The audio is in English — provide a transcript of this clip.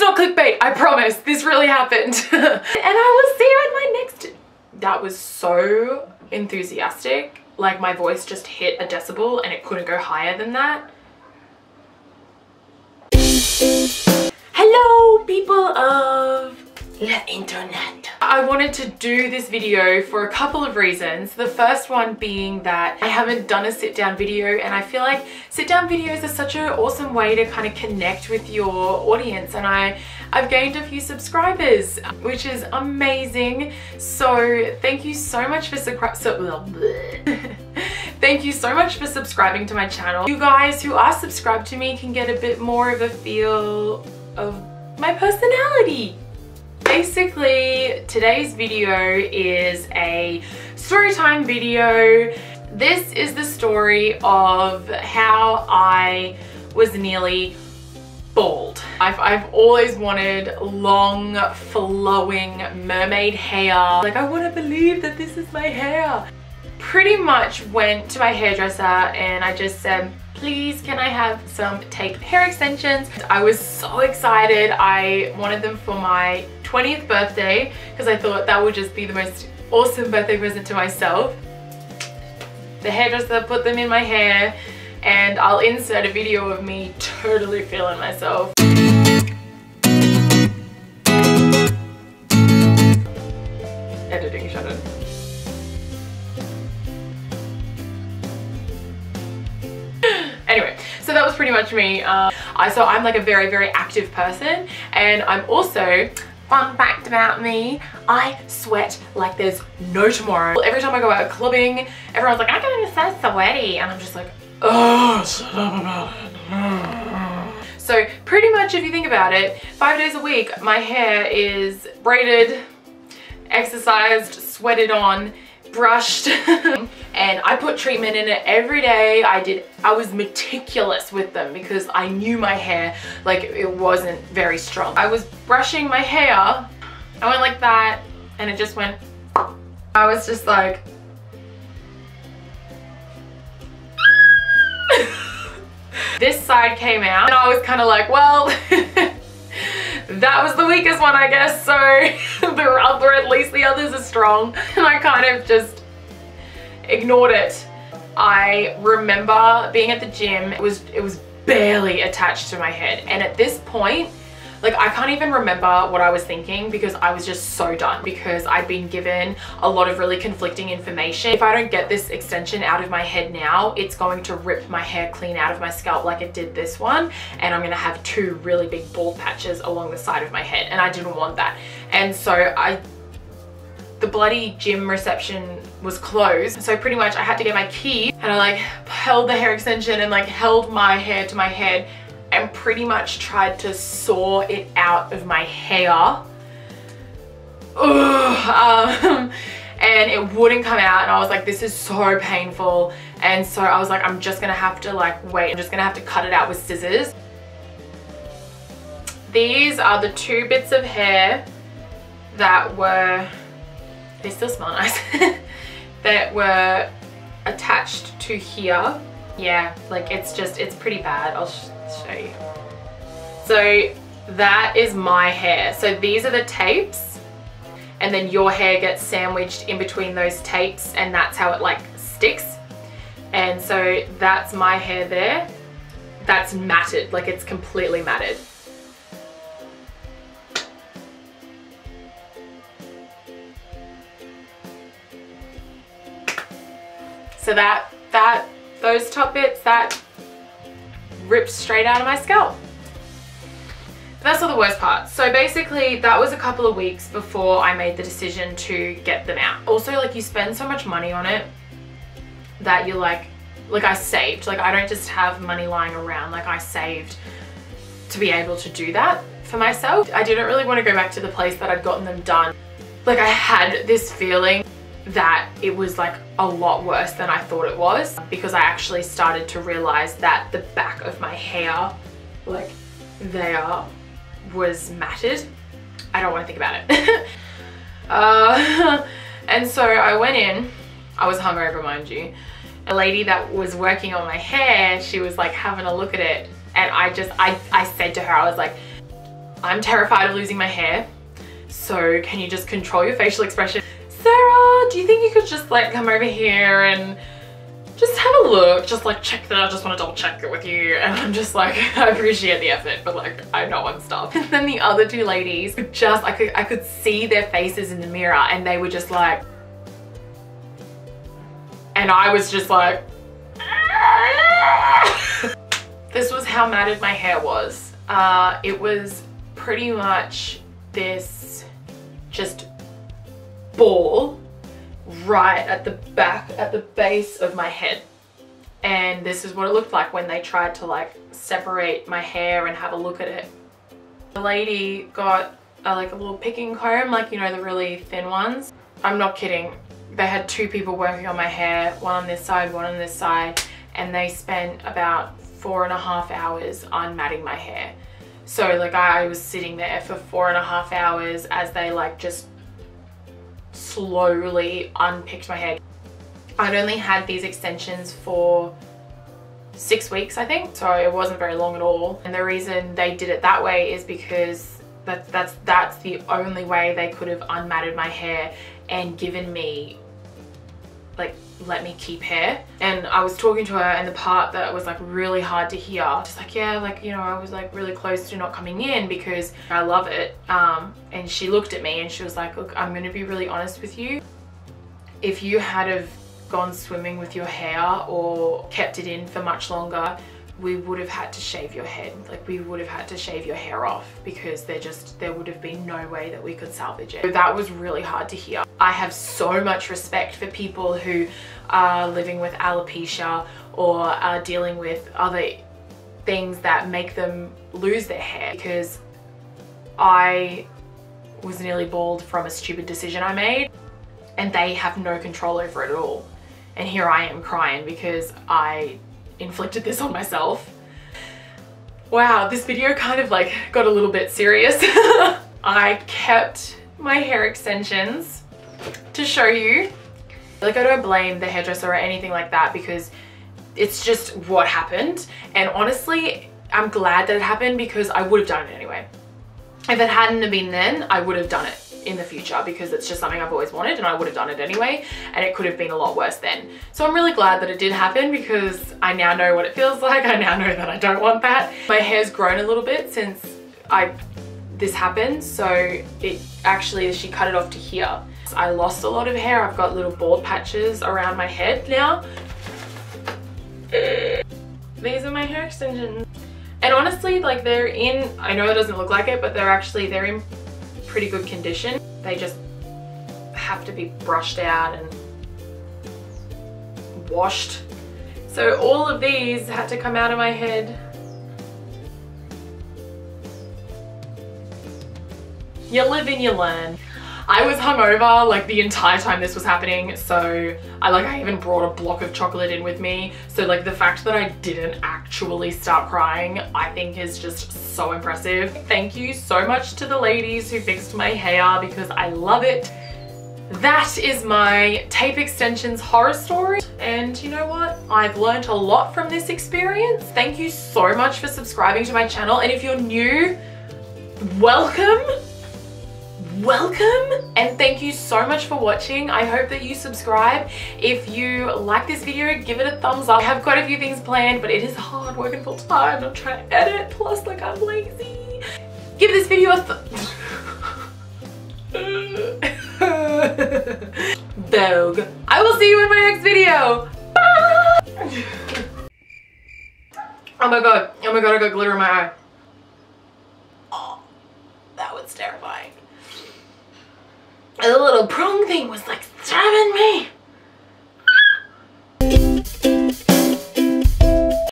not clickbait, I promise. This really happened. And I will see you in my next... That was so enthusiastic. Like my voice just hit a decibel and it couldn't go higher than that. Hello, people of the internet. I wanted to do this video for a couple of reasons. The first one being that I haven't done a sit down video, and I feel like sit down videos are such an awesome way to kind of connect with your audience, and I've gained a few subscribers, which is amazing. So thank you so much for thank you so much for subscribing to my channel. You guys who are subscribed to me can get a bit more of a feel of my personality. Basically, today's video is a storytime video. This is the story of how I was nearly bald. I've always wanted long, flowing mermaid hair. Like, I want to believe that this is my hair. Pretty much went to my hairdresser and I just said, please, can I have some tape hair extensions? I was so excited. I wanted them for my 20th birthday because I thought that would just be the most awesome birthday present to myself. The hairdresser put them in my hair, and I'll insert a video of me totally feeling myself. Editing, Shannon. Anyway, so that was pretty much me. So I'm like a very, very active person, and I'm also, fun fact about me, I sweat like there's no tomorrow. Every time I go out clubbing, everyone's like, I'm getting so sweaty, and I'm just like, oh, shut up about it. So pretty much if you think about it, 5 days a week, my hair is braided, exercised, sweated on, brushed, and I put treatment in it every day. I was meticulous with them because I knew my hair, like, it wasn't very strong. I was brushing my hair, I went like that, and it just went, I was just like, this side came out, and I was kind of like, well, that was the weakest one, I guess, so or at least the others are strong. And I kind of just ignored it. I remember being at the gym, it was barely attached to my head, and at this point, like, I can't even remember what I was thinking because I was just so done, because I'd been given a lot of really conflicting information. If I don't get this extension out of my head now, it's going to rip my hair clean out of my scalp like it did this one, and I'm gonna have 2 really big bald patches along the side of my head, and I didn't want that. And so the bloody gym reception was closed, so pretty much I had to get my key, and I like held the hair extension and like held my hair to my head and pretty much tried to saw it out of my hair. And it wouldn't come out, and I was like, this is so painful. And so I was like, I'm just gonna have to like wait, I'm just gonna have to cut it out with scissors. These are the 2 bits of hair that were, they still smell nice, that were attached to here. Yeah, like it's pretty bad. I'll show you. So that is my hair. So these are the tapes, and then your hair gets sandwiched in between those tapes, and that's how it like sticks. And so that's my hair there. That's matted, like it's completely matted. So those top bits, that rips straight out of my scalp. That's not the worst part. So basically that was a couple of weeks before I made the decision to get them out. Also, like, you spend so much money on it that you're like I saved. Like, I don't just have money lying around. Like, I saved to be able to do that for myself. I didn't really want to go back to the place that I'd gotten them done. Like, I had this feeling that it was like a lot worse than I thought it was, because I actually started to realize that the back of my hair, like there, was matted. I don't want to think about it. And so I went in, I was hungover, mind you. A lady that was working on my hair, she was like having a look at it, and I said to her, I was like, I'm terrified of losing my hair. So can you just control your facial expression? Sarah, do you think you could just like come over here and just have a look, just like check that, I just want to double check it with you. And I'm just like, I appreciate the effort, but like, I know I'm stuck. And then the other two ladies, just, I could see their faces in the mirror and they were just like, and I was just like, this was how matted my hair was. It was pretty much this just ball right at the back, at the base of my head. And this is what it looked like when they tried to like separate my hair and have a look at it. The lady got like a little picking comb, like, you know, the really thin ones. I'm not kidding. They had two people working on my hair, one on this side, one on this side, and they spent about 4.5 hours unmatting my hair. So like I was sitting there for 4.5 hours as they like just slowly unpicked my hair. I'd only had these extensions for 6 weeks, I think, so it wasn't very long at all. And the reason they did it that way is because that's the only way they could have unmatted my hair and given me, like, let me keep hair. And I was talking to her, and the part that was like really hard to hear, just like, yeah, like, you know, I was like really close to not coming in because I love it. And she looked at me and she was like, look, I'm gonna be really honest with you. If you had have gone swimming with your hair or kept it in for much longer, we would have had to shave your head. Like, we would have had to shave your hair off because there would have been no way that we could salvage it. So that was really hard to hear. I have so much respect for people who are living with alopecia or are dealing with other things that make them lose their hair, because I was nearly bald from a stupid decision I made and they have no control over it at all. And here I am crying because I inflicted this on myself. Wow, this video kind of like got a little bit serious. I kept my hair extensions to show you. Like, I don't blame the hairdresser or anything like that because it's just what happened. And honestly, I'm glad that it happened because I would have done it anyway. If it hadn't have been then, I would have done it in the future because it's just something I've always wanted and I would have done it anyway, and it could have been a lot worse then. So I'm really glad that it did happen because I now know what it feels like. I now know that I don't want that. My hair's grown a little bit since this happened, so it actually, she cut it off to here. I lost a lot of hair. I've got little bald patches around my head now. These are my hair extensions. And honestly, like, they're in, I know it doesn't look like it, but they're in pretty good condition. They just have to be brushed out and washed. So all of these had to come out of my head. You live and you learn. I was hungover like the entire time this was happening, so I even brought a block of chocolate in with me. So like the fact that I didn't actually start crying, I think is just so impressive. Thank you so much to the ladies who fixed my hair because I love it. That is my tape extensions horror story. And you know what? I've learned a lot from this experience. Thank you so much for subscribing to my channel. And if you're new, welcome. Welcome, and thank you so much for watching. I hope that you subscribe. If you like this video, give it a thumbs up. I have quite a few things planned, but it is hard working full time. I'm trying to edit, plus like I'm lazy. Give this video a Vogue. I will see you in my next video. Bye. Oh my god, I got glitter in my eye. Oh, that was terrifying. The little prong thing was like stabbing me.